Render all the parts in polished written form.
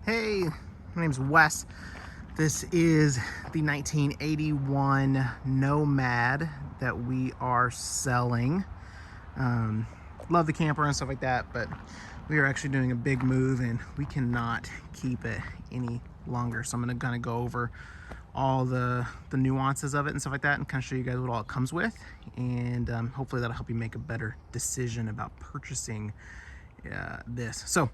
Hey, my name's Wes. This is the 1981 Nomad that we are selling. Love the camper and stuff like that, but we are actually doing a big move and we cannot keep it any longer. So I'm gonna kind of go over all the nuances of it and stuff like that and kind of show you guys what all it comes with, and hopefully that'll help you make a better decision about purchasing this. So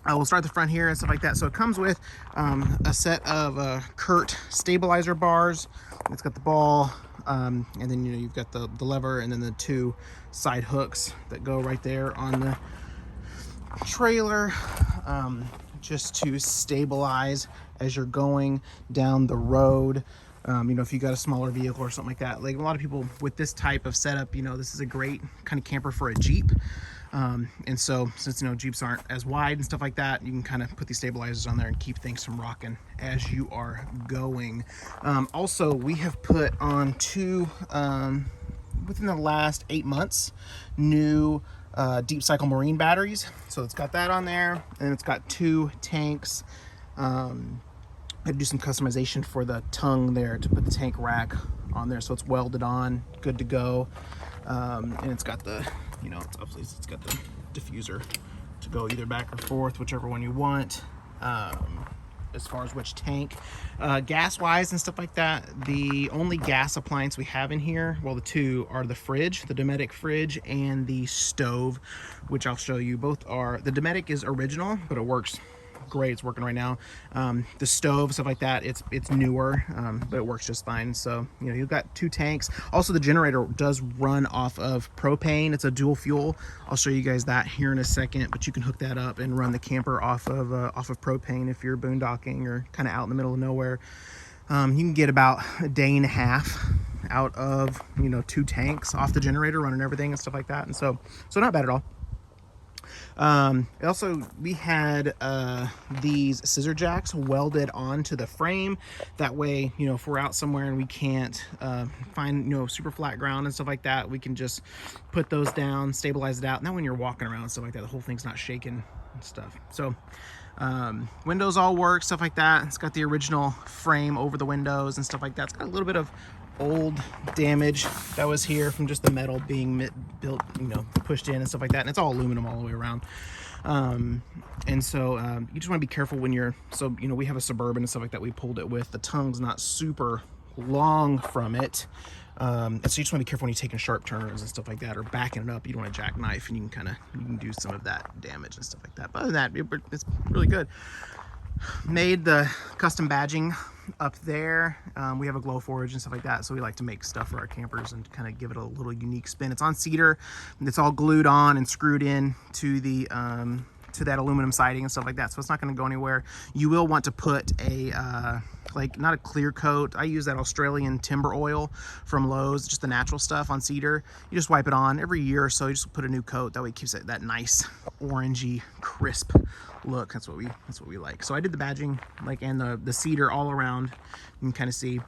we'll start at the front here and stuff like that. So it comes with a set of Curt stabilizer bars. It's got the ball, and then you've got the lever, and then the two side hooks that go right there on the trailer, just to stabilize as you're going down the road. If you got a smaller vehicle or something like that, like a lot of people with this type of setup, this is a great kind of camper for a Jeep. And so since Jeeps aren't as wide and stuff like that, you can kind of put these stabilizers on there and keep things from rocking as you are going. Also, we have put on two, within the last 8 months, new deep cycle marine batteries. So it's got that on there, and it's got two tanks. I had to do some customization for the tongue there to put the tank rack on there, so it's welded on, good to go. And it's got the, it's got the diffuser to go either back or forth, whichever one you want. As far as which tank, gas wise and stuff like that, the only gas appliance we have in here, well, the two are the fridge, the Dometic fridge, and the stove, which I'll show you. Both are, the Dometic is original, but it works great. It's working right now. The stove, stuff like that, it's newer, but it works just fine. So you've got two tanks. Also, the generator does run off of propane. It's a dual fuel. I'll show you guys that here in a second, but you can hook that up and run the camper off of propane if you're boondocking or kind of out in the middle of nowhere. You can get about a day and a half out of two tanks off the generator, running everything and stuff like that, and so not bad at all. Also, we had these Scissor Jacks welded onto the frame. That way, if we're out somewhere and we can't find super flat ground and stuff like that, we can just put those down, stabilize it out. Now when you're walking around and stuff like that, the whole thing's not shaking and stuff. So windows all work, stuff like that. It's got the original frame over the windows and stuff like that. It's got a little bit of old damage that was here from just the metal being built, pushed in and stuff like that, and it's all aluminum all the way around. And so you just want to be careful when you're, we have a Suburban and stuff like that we pulled it with. The tongue's not super long from it, and so you just want to be careful when you're taking sharp turns and stuff like that, or backing it up. You don't want to jackknife, and you can do some of that damage and stuff like that. But other than that, it's really good. Made the custom badging up there. We have a glow forge and stuff like that, so we like to make stuff for our campers and kind of give it a little unique spin. It's on cedar, and it's all glued on and screwed in to the to that aluminum siding and stuff like that, so it's not going to go anywhere. You will want to put a not a clear coat. I use that Australian timber oil from Lowe's, just the natural stuff on cedar. You just wipe it on every year or so. You just put a new coat. That way it keeps it that nice orangey crisp look. That's what we like. So I did the badging and the cedar all around. You can kind of see.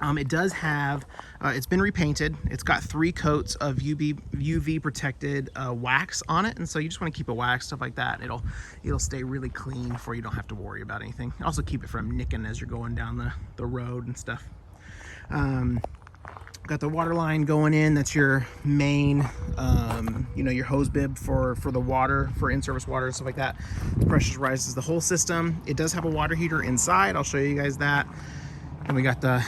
It does have, it's been repainted. It's got 3 coats of UV protected wax on it, and so you just want to keep it waxed, stuff like that. It'll stay really clean for you. Don't have to worry about anything. Also keep it from nicking as you're going down the road and stuff. Got the water line going in. That's your main, your hose bib for the water, for in-service water and stuff like that. It pressurizes the whole system. It does have a water heater inside. I'll show you guys that. And we got the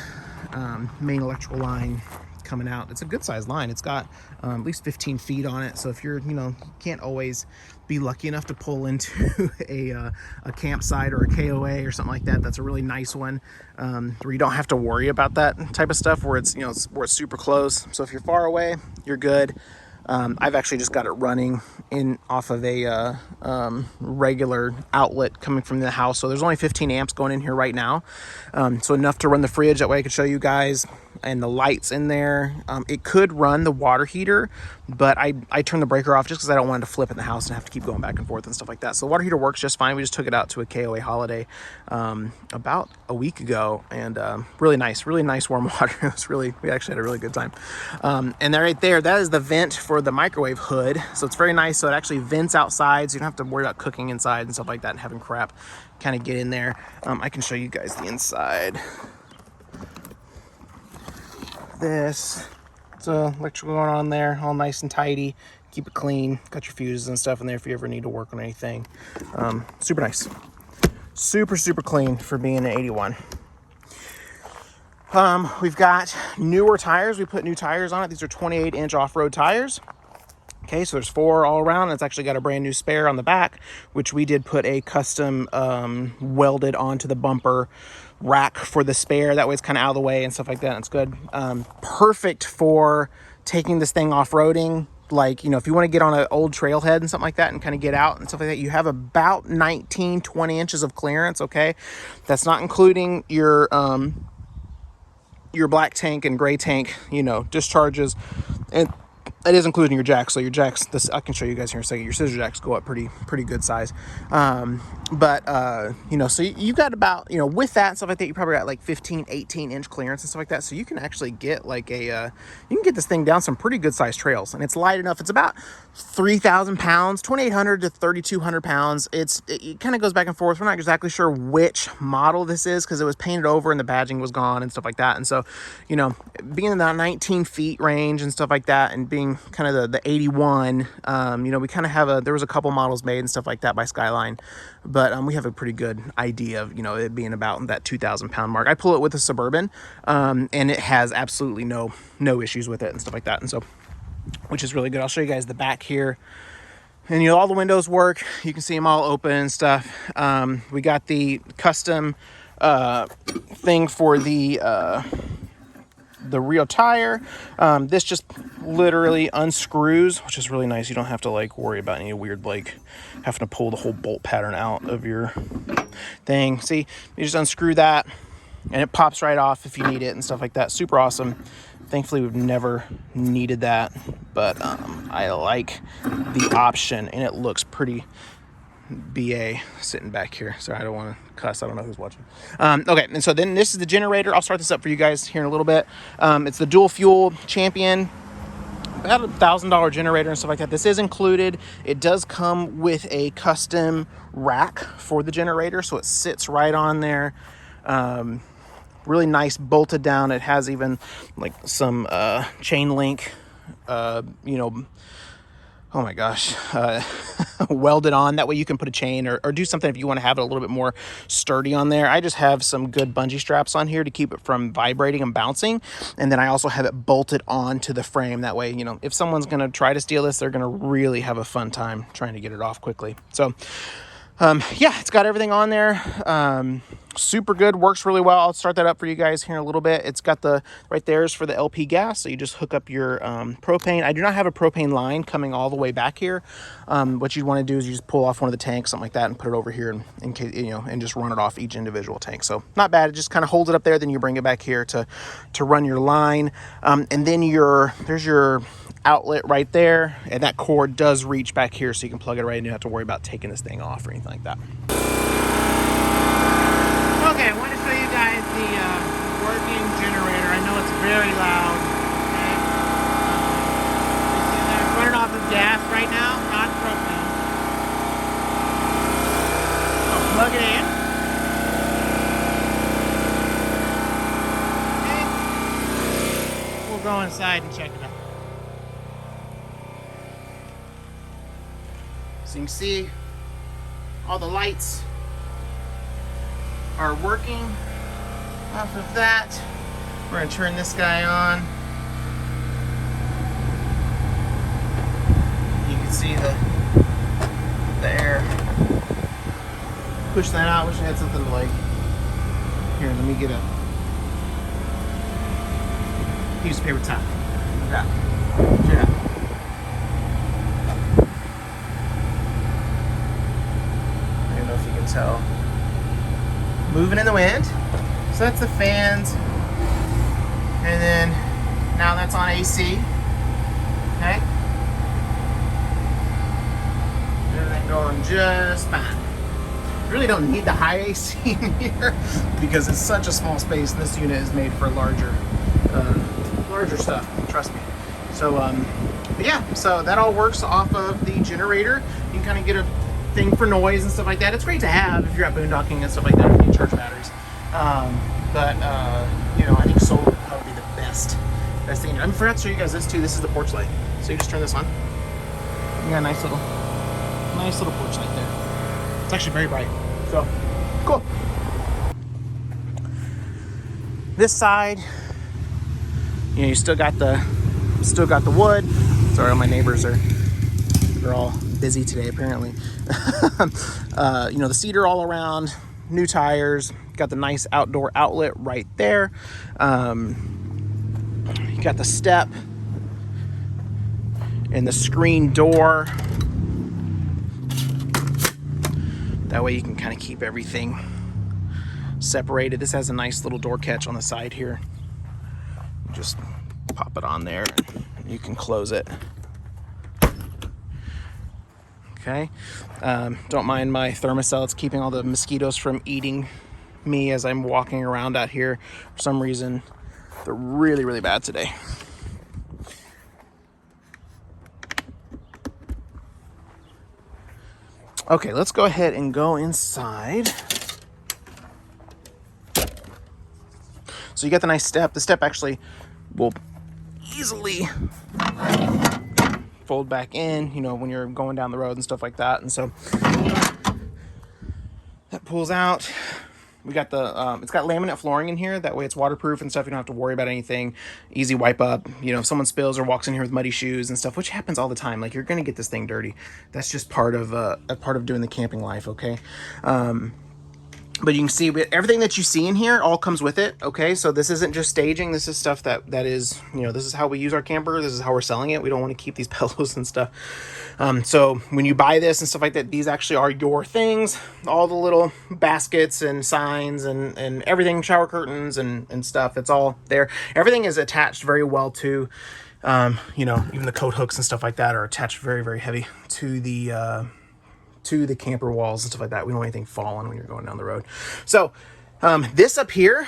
main electrical line coming out. It's a good sized line. It's got at least 15 feet on it. So if you're, you can't always be lucky enough to pull into a campsite or a KOA or something like that. That's a really nice one, where you don't have to worry about that type of stuff, where it's, where it's super close. So if you're far away, you're good. I've actually just got it running in off of a regular outlet coming from the house. So there's only 15 amps going in here right now. So enough to run the fridge. That way I could show you guys. and the lights in there. It could run the water heater, but I turned the breaker off just because I don't want it to flip in the house and have to keep going back and forth and stuff like that. So the water heater works just fine. We just took it out to a KOA holiday about a week ago, and really nice warm water. We actually had a really good time. And then right there, that is the vent for the microwave hood. So it's very nice. So it actually vents outside, so you don't have to worry about cooking inside and stuff like that and having crap kind of get in there. I can show you guys the inside. This, it's electrical going on there, all nice and tidy. Keep it clean. Got your fuses and stuff in there if you ever need to work on anything. Super nice. Super clean for being an 81. We've got newer tires. We put new tires on it. These are 28-inch off-road tires. Okay, so there's 4 all around. It's actually got a brand new spare on the back, which we did put a custom welded onto the bumper rack for the spare. That way it's kind of out of the way and stuff like that. It's good. Perfect for taking this thing off-roading. Like, you know, if you want to get on an old trailhead and something like that and kind of get out and stuff like that, you have about 19-20 inches of clearance. Okay, that's not including your black tank and gray tank, you know, discharges, and it is including your jacks. So your jacks, this I can show you guys here in a second. Your scissor jacks go up pretty good size. You know, so you got about, you know, with that and stuff like that, you probably got like 15-18 inch clearance and stuff like that. So you can actually get like you can get this thing down some pretty good sized trails, and it's light enough. It's about 3,000 pounds, 2,800 to 3,200 pounds. It kind of goes back and forth. We're not exactly sure which model this is because it was painted over and the badging was gone and stuff like that. And so, you know, being in that 19 feet range and stuff like that, and being kind of the 81, you know, we kind of have there was a couple models made and stuff like that by Skyline, but we have a pretty good idea of, you know, it being about that 2,000 pound mark. I pull it with a Suburban, and it has absolutely no issues with it and stuff like that, and so, which is really good. I'll show you guys the back here, and you know, all the windows work. You can see them all open and stuff. We got the custom thing for the rear tire. This just literally unscrews, which is really nice. You don't have to like worry about any weird like having to pull the whole bolt pattern out of your thing. See, you just unscrew that and it pops right off if you need it and stuff like that. Super awesome. Thankfully we've never needed that, but I like the option, and it looks pretty BA sitting back here. Sorry, I don't want to cuss. I don't know who's watching. Okay, and so then this is the generator. I'll start this up for you guys here in a little bit. It's the dual fuel Champion, about $1,000 generator and stuff like that. This is included. It does come with a custom rack for the generator, so it sits right on there. Really nice, bolted down. It has even like some chain link, you know, oh my gosh, welded on. That way you can put a chain or do something if you want to have it a little bit more sturdy on there. I just have some good bungee straps on here to keep it from vibrating and bouncing. And then I also have it bolted onto the frame. That way, you know, if someone's going to try to steal this, they're going to really have a fun time trying to get it off quickly. So, yeah, it's got everything on there. Super good, works really well. I'll start that up for you guys here in a little bit. It's got the right there is for the LP gas, so you just hook up your propane. I do not have a propane line coming all the way back here. What you want to do is you just pull off one of the tanks, something like that, and put it over here in case, you know, and just run it off each individual tank. So not bad. It just kind of holds it up there. Then you bring it back here to run your line, and then there's your outlet right there, and that cord does reach back here, so you can plug it right in. You don't have to worry about taking this thing off or anything like that. Okay, I want to show you guys the working generator. I know it's very loud. Okay? You see that? It's running off of gas right now, not propane. So plug it in. Okay. We'll go inside and check it out. So you can see all the lights are working off of that. We're going to turn this guy on. You can see the air. Push that out. Wish I had something like, here, let me get a piece of paper towel. Yeah. Check it out. I don't know if you can tell. Moving in the wind. So that's the fans. And then now that's on AC. Okay. Everything going just fine. You really don't need the high AC in here because it's such a small space, and this unit is made for larger stuff, trust me. So but yeah, so that all works off of the generator. You can kind of get a thing for noise and stuff like that. It's great to have if you're out boondocking and stuff like that, if you need charge batteries. But you know, I think solar would probably be the best thing. I forgot to show you guys this too. This is the porch light. So you just turn this on. You got a nice little porch light there. It's actually very bright. So cool. This side, you know, you still got the wood. Sorry, my neighbors they're all busy today apparently. You know, the cedar all around, new tires, got the nice outdoor outlet right there. You got the step and the screen door. That way you can kind of keep everything separated. This has a nice little door catch on the side here. Just pop it on there and you can close it. Okay. Don't mind my thermocell. It's keeping all the mosquitoes from eating me as I'm walking around out here. For some reason, they're really, really bad today. Okay, let's go ahead and go inside. So you got the nice step. The step actually will easily fold back in, you know, when you're going down the road and stuff like that. And so that pulls out. We got the, it's got laminate flooring in here. That way it's waterproof and stuff. You don't have to worry about anything. Easy wipe up. You know, if someone spills or walks in here with muddy shoes and stuff, which happens all the time, like you're going to get this thing dirty. That's just part of a part of doing the camping life. Okay. But you can see everything that you see in here all comes with it. Okay. So this isn't just staging. This is stuff that is, you know, this is how we use our camper. This is how we're selling it. We don't want to keep these pillows and stuff. So when you buy this and stuff like that, these actually are your things. All the little baskets and signs and everything, shower curtains and stuff. It's all there. Everything is attached very well to, you know, even the coat hooks and stuff like that are attached very, very heavy to the camper walls and stuff like that. We don't want anything falling when you're going down the road. So this up here,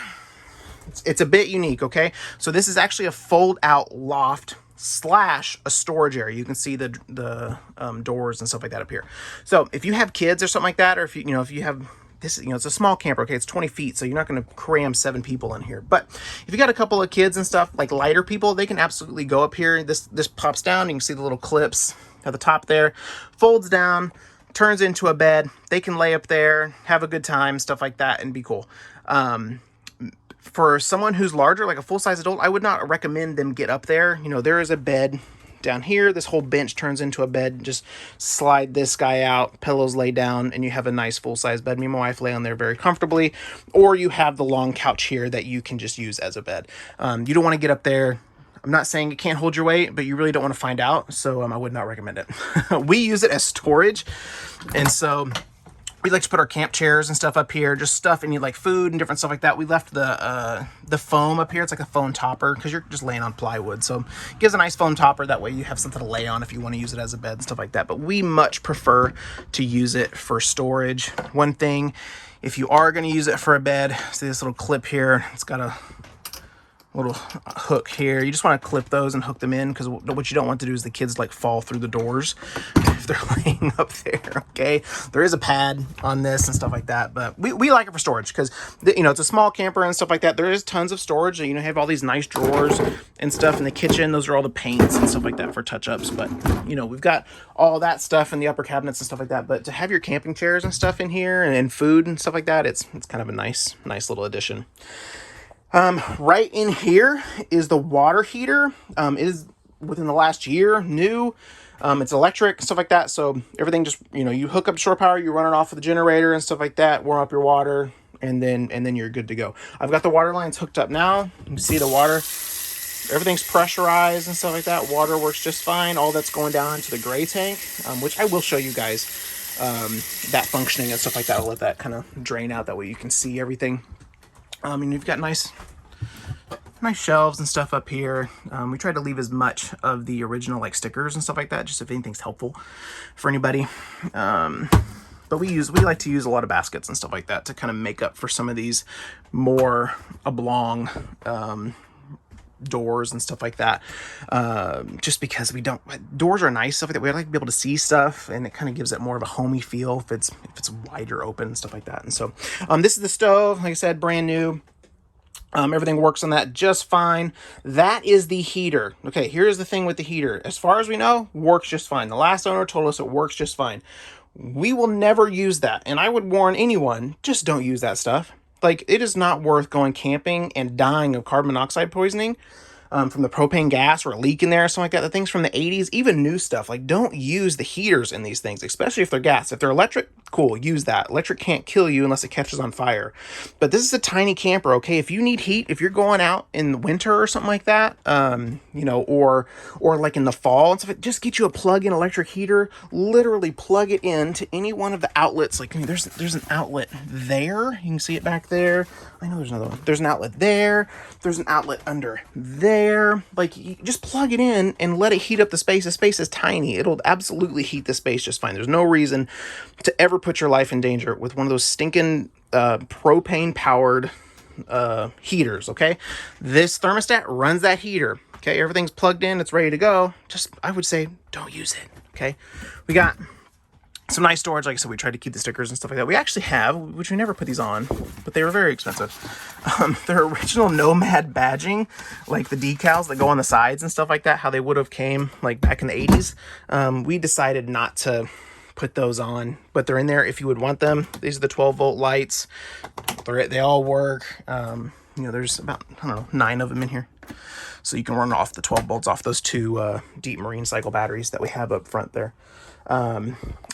it's a bit unique. Okay. So this is actually a fold out loft / a storage area. You can see the doors and stuff like that up here. So if you have kids or something like that, or if you have this, you know, it's a small camper. Okay. It's 20 feet. So you're not going to cram 7 people in here. But if you got a couple of kids and stuff, like lighter people, they can absolutely go up here. This pops down. You can see the little clips at the top there, folds down, turns into a bed. They can lay up there, have a good time, stuff like that, and be cool. For someone who's larger, like a full-size adult, I would not recommend them get up there. You know, there is a bed down here. This whole bench turns into a bed. Just slide this guy out, pillows lay down, and you have a nice full-size bed. Me and my wife lay on there very comfortably. Or you have the long couch here that you can just use as a bed. You don't want to get up there. I'm not saying it can't hold your weight, but you really don't want to find out. So I would not recommend it. We use it as storage. And so we like to put our camp chairs and stuff up here, just stuff and you like food and different stuff like that. We left the foam up here. It's like a foam topper because you're just laying on plywood. So it gives a nice foam topper. That way you have something to lay on if you want to use it as a bed and stuff like that. But we much prefer to use it for storage. One thing, if you are going to use it for a bed, see this little clip here, it's got a little hook here. You just want to clip those and hook them in, because what you don't want to do is the kids like fall through the doors if they're laying up there. Okay, there is a pad on this and stuff like that, but we like it for storage because you know, it's a small camper and stuff like that. There is tons of storage. You know, have all these nice drawers and stuff in the kitchen. Those are all the paints and stuff like that for touch-ups. But you know, we've got all that stuff in the upper cabinets and stuff like that. But to have your camping chairs and stuff in here and food and stuff like that, it's kind of a nice little addition. Right in here is the water heater. It is within the last year new. It's electric, stuff like that. So everything just, you know, you hook up to shore power, you run it off with the generator and stuff like that, warm up your water, and then you're good to go. I've got the water lines hooked up now. You can see the water. Everything's pressurized and stuff like that. Water works just fine. All that's going down into the gray tank, which I will show you guys that functioning and stuff like that. I'll let that kind of drain out. That way you can see everything. And you've got nice nice shelves and stuff up here. We tried to leave as much of the original like stickers and stuff like that, just if anything's helpful for anybody. But we like to use a lot of baskets and stuff like that to kind of make up for some of these more oblong doors and stuff like that. Just because doors are nice, stuff like that. We like to be able to see stuff, and it kind of gives it more of a homey feel if it's wider open and stuff like that. And so this is the stove, like I said, brand new. Everything works on that just fine. That is the heater. Okay, here's the thing with the heater. As far as we know, works just fine. The last owner told us it works just fine. We will never use that. And I would warn anyone, just don't use that stuff. Like, it is not worth going camping and dying of carbon monoxide poisoning from the propane gas or a leak in there or something like that. The things from the 80s, even new stuff, like, don't use the heaters in these things, especially if they're gas. If they're electric, cool, use that. Electric can't kill you unless it catches on fire. But this is a tiny camper, okay? If you need heat, if you're going out in the winter or something like that, you know, or like in the fall and stuff, just get you a plug-in electric heater. Literally plug it in to any one of the outlets. Like, there's an outlet there. You can see it back there. I know there's another one. There's an outlet there. There's an outlet under there. Like, you just plug it in and let it heat up the space. The space is tiny. It'll absolutely heat the space just fine. There's no reason to ever put your life in danger with one of those stinking propane powered heaters. Okay, this thermostat runs that heater. Okay, everything's plugged in, it's ready to go. Just, I would say, don't use it. Okay, we got some nice storage. Like I said, we tried to keep the stickers and stuff like that. We actually have, which we never put these on, but they were very expensive. Their original Nomad badging, like the decals that go on the sides and stuff like that, how they would have came like back in the 80s. We decided not to put those on, but they're in there if you would want them. These are the 12-volt lights. They all work. You know, there's about, I don't know, 9 of them in here. So you can run off the 12 volts off those 2 deep marine cycle batteries that we have up front there.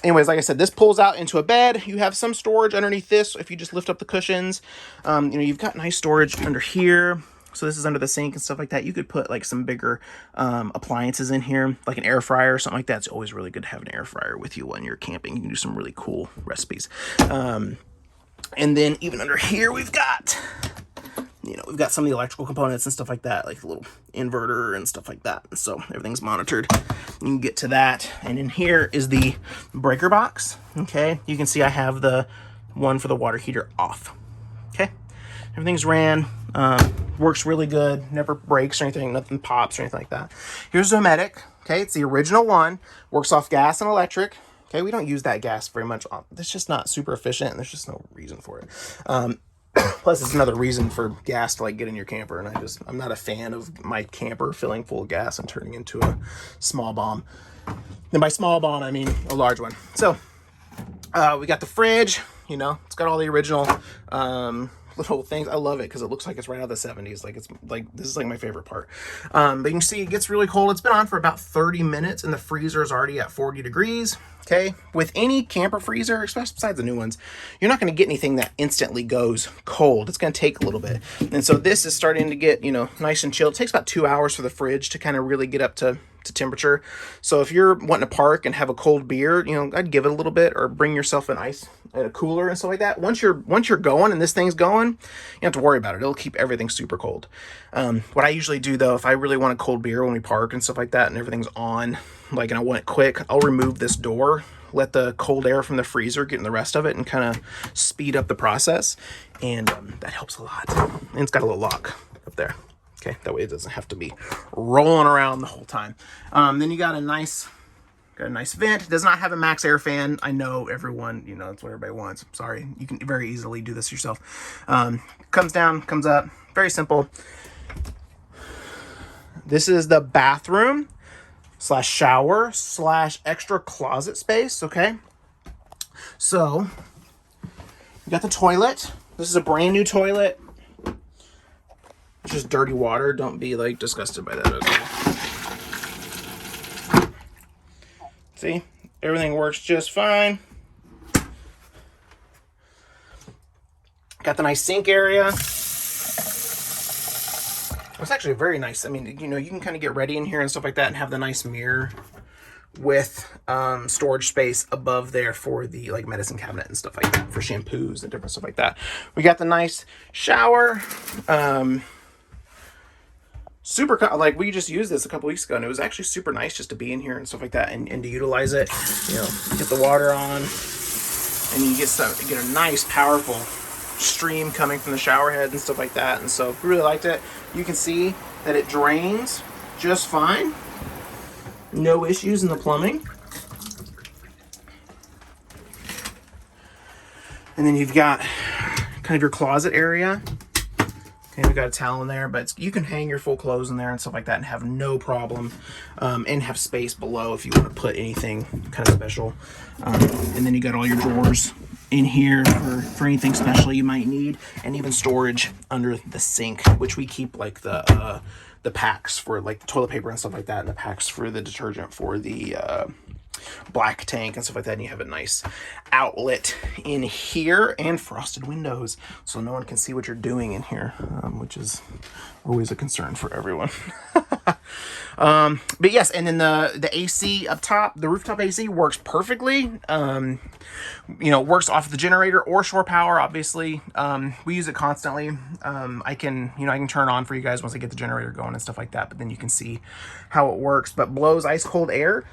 Anyways, like I said, this pulls out into a bed. You have some storage underneath this if you just lift up the cushions. You know, you've got nice storage under here. So this is under the sink and stuff like that. You could put like some bigger appliances in here, like an air fryer or something like that. It's always really good to have an air fryer with you when you're camping. You can do some really cool recipes. And then even under here, we've got, you know, we've got some of the electrical components and stuff like that, like a little inverter and stuff like that. And so everything's monitored. You can get to that. And in here is the breaker box. Okay. You can see I have the one for the water heater off. Okay. Everything's ran. Works really good. Never breaks or anything. Nothing pops or anything like that. Here's Nomadic. Okay. It's the original one. Works off gas and electric. Okay. We don't use that gas very much. It's just not super efficient, and there's just no reason for it. Plus, it's another reason for gas to like get in your camper, and I'm not a fan of my camper filling full of gas and turning into a small bomb. And by small bomb, I mean a large one. So we got the fridge. You know, it's got all the original little things. I love it because it looks like it's right out of the 70s. Like, it's like, this is like my favorite part. But you can see it gets really cold. It's been on for about 30 minutes, and the freezer is already at 40 degrees. Okay, with any camper freezer, especially besides the new ones, you're not going to get anything that instantly goes cold. It's going to take a little bit. And so this is starting to get, you know, nice and chilled. It takes about 2 hours for the fridge to kind of really get up to temperature. So if you're wanting to park and have a cold beer, you know, I'd give it a little bit, or bring yourself an ice and a cooler and stuff like that. Once you're going and this thing's going, you don't have to worry about it. It'll keep everything super cold. What I usually do though, if I really want a cold beer when we park and stuff like that, and everything's on, like, and I want it quick, I'll remove this door, let the cold air from the freezer get in the rest of it, and kind of speed up the process. And that helps a lot. And it's got a little lock up there. Okay, that way it doesn't have to be rolling around the whole time. Then you got a nice vent. It does not have a max air fan. I know everyone, you know, that's what everybody wants. Sorry, you can very easily do this yourself. Comes down, comes up, very simple. This is the bathroom / shower / extra closet space. Okay, so you got the toilet. This is a brand new toilet. It's just dirty water. Don't be like disgusted by that. Okay. See, everything works just fine. Got the nice sink area. It's actually very nice. I mean, you know, you can kind of get ready in here and stuff like that, and have the nice mirror with storage space above there for the like medicine cabinet and stuff like that, for shampoos and different stuff like that. We got the nice shower. super, like we just used this a couple weeks ago, and it was actually super nice just to be in here and stuff like that, and to utilize it. You know, get the water on, and you get a nice, powerful stream coming from the shower head and stuff like that. And so really liked it. You can see that it drains just fine. No issues in the plumbing. And then you've got kind of your closet area. Okay, we've got a towel in there, but you can hang your full clothes in there and stuff like that and have no problem, and have space below if you want to put anything kind of special. And then you got all your drawers in here for anything special you might need, and even storage under the sink, which we keep like the packs for like the toilet paper and stuff like that, and the packs for the detergent for the black tank and stuff like that. And you have a nice outlet in here and frosted windows so no one can see what you're doing in here, which is always a concern for everyone. But yes, and then the AC up top, the rooftop AC works perfectly. You know, works off the generator or shore power, obviously. We use it constantly. I can turn it on for you guys once I get the generator going and stuff like that, but then you can see how it works. But blows ice cold air.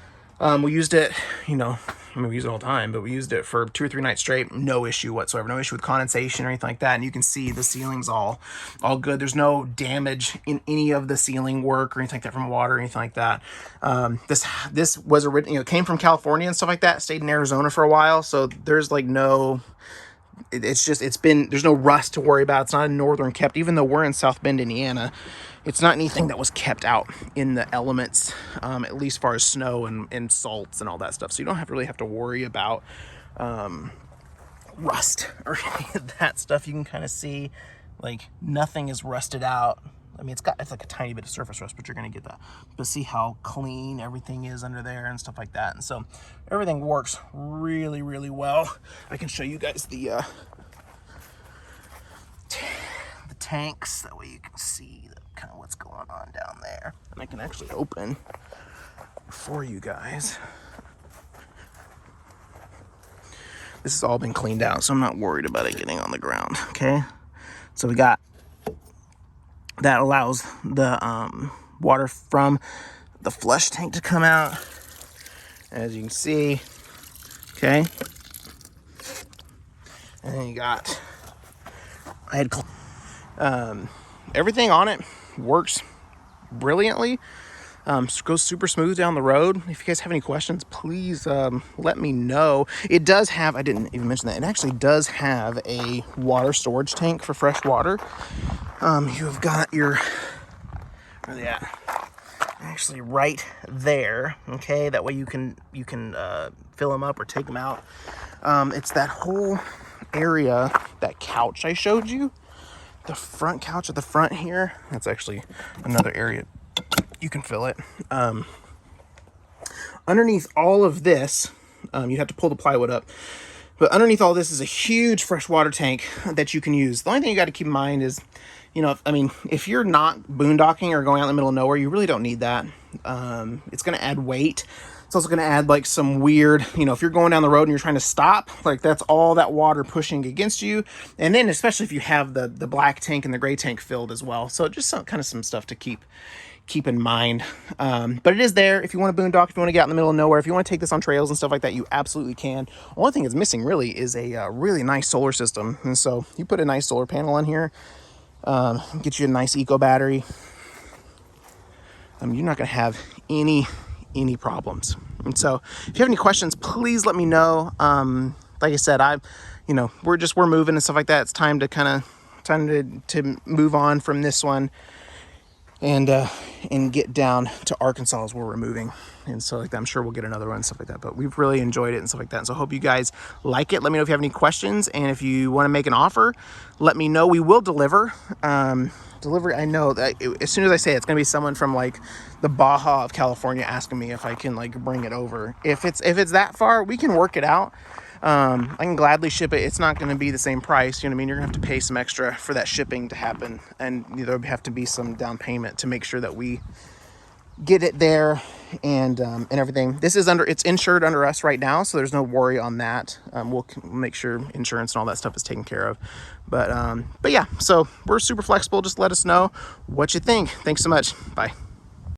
We used it, you know, I mean, we use it all the time, but we used it for 2 or 3 nights straight. No issue whatsoever. No issue with condensation or anything like that. And you can see the ceiling's all good. There's no damage in any of the ceiling work or anything like that from water or anything like that. This was originally, you know, came from California and stuff like that. Stayed in Arizona for a while. So there's like no, there's no rust to worry about. It's not a northern kept, even though we're in South Bend, Indiana. It's not anything that was kept out in the elements, at least as far as snow and salts and all that stuff. So you don't really have to worry about rust or any of that stuff. You can kind of see like nothing is rusted out. I mean, it's like a tiny bit of surface rust, but you're going to get that. But see how clean everything is under there and stuff like that. And so everything works really, really well. I can show you guys the tanks. That way you can see kind of what's going on down there. And I can actually open for you guys. This has all been cleaned out, so I'm not worried about it getting on the ground, okay? So we got, that allows the water from the flush tank to come out, as you can see, okay? And then you got, everything on it works brilliantly. Goes super smooth down the road. If you guys have any questions, please let me know. It does have, I didn't even mention that, it actually does have a water storage tank for fresh water. You have got your, where are they at? Actually right there, okay? That way you can fill them up or take them out. It's that whole area, that couch I showed you, the front couch at the front here, that's actually another area you can fill it. Underneath all of this, you have to pull the plywood up, but underneath all this is a huge freshwater tank that you can use. The only thing you got to keep in mind is, you know, if you're not boondocking or going out in the middle of nowhere, you really don't need that. It's going to add weight. It's also going to add like some weird, you know, if you're going down the road and you're trying to stop, like that's all that water pushing against you. And then especially if you have the black tank and the gray tank filled as well. So just some stuff to keep in mind. But it is there if you want to boondock, if you want to get out in the middle of nowhere, if you want to take this on trails and stuff like that, you absolutely can. Only thing it's missing really is a really nice solar system. And so you put a nice solar panel on here, get you a nice eco battery. You're not going to have any problems. And so if you have any questions, please let me know. Like I said, we're moving and stuff like that. It's time to move on from this one and get down to Arkansas as we're moving. And so like that, I'm sure we'll get another one and stuff like that, but we've really enjoyed it and stuff like that. And so I hope you guys like it. Let me know if you have any questions, and if you want to make an offer, let me know. We will deliver. Delivery, I know that as soon as I say it, it's going to be someone from like the Baja of California asking me if I can like bring it over. If it's that far, we can work it out. I can gladly ship it. It's not going to be the same price. You know what I mean? You're going to have to pay some extra for that shipping to happen. And there'll have to be some down payment to make sure that we get it there and everything. This is it's insured under us right now, so there's no worry on that. We'll make sure insurance and all that stuff is taken care of. But yeah, so we're super flexible. Just let us know what you think. Thanks so much. Bye.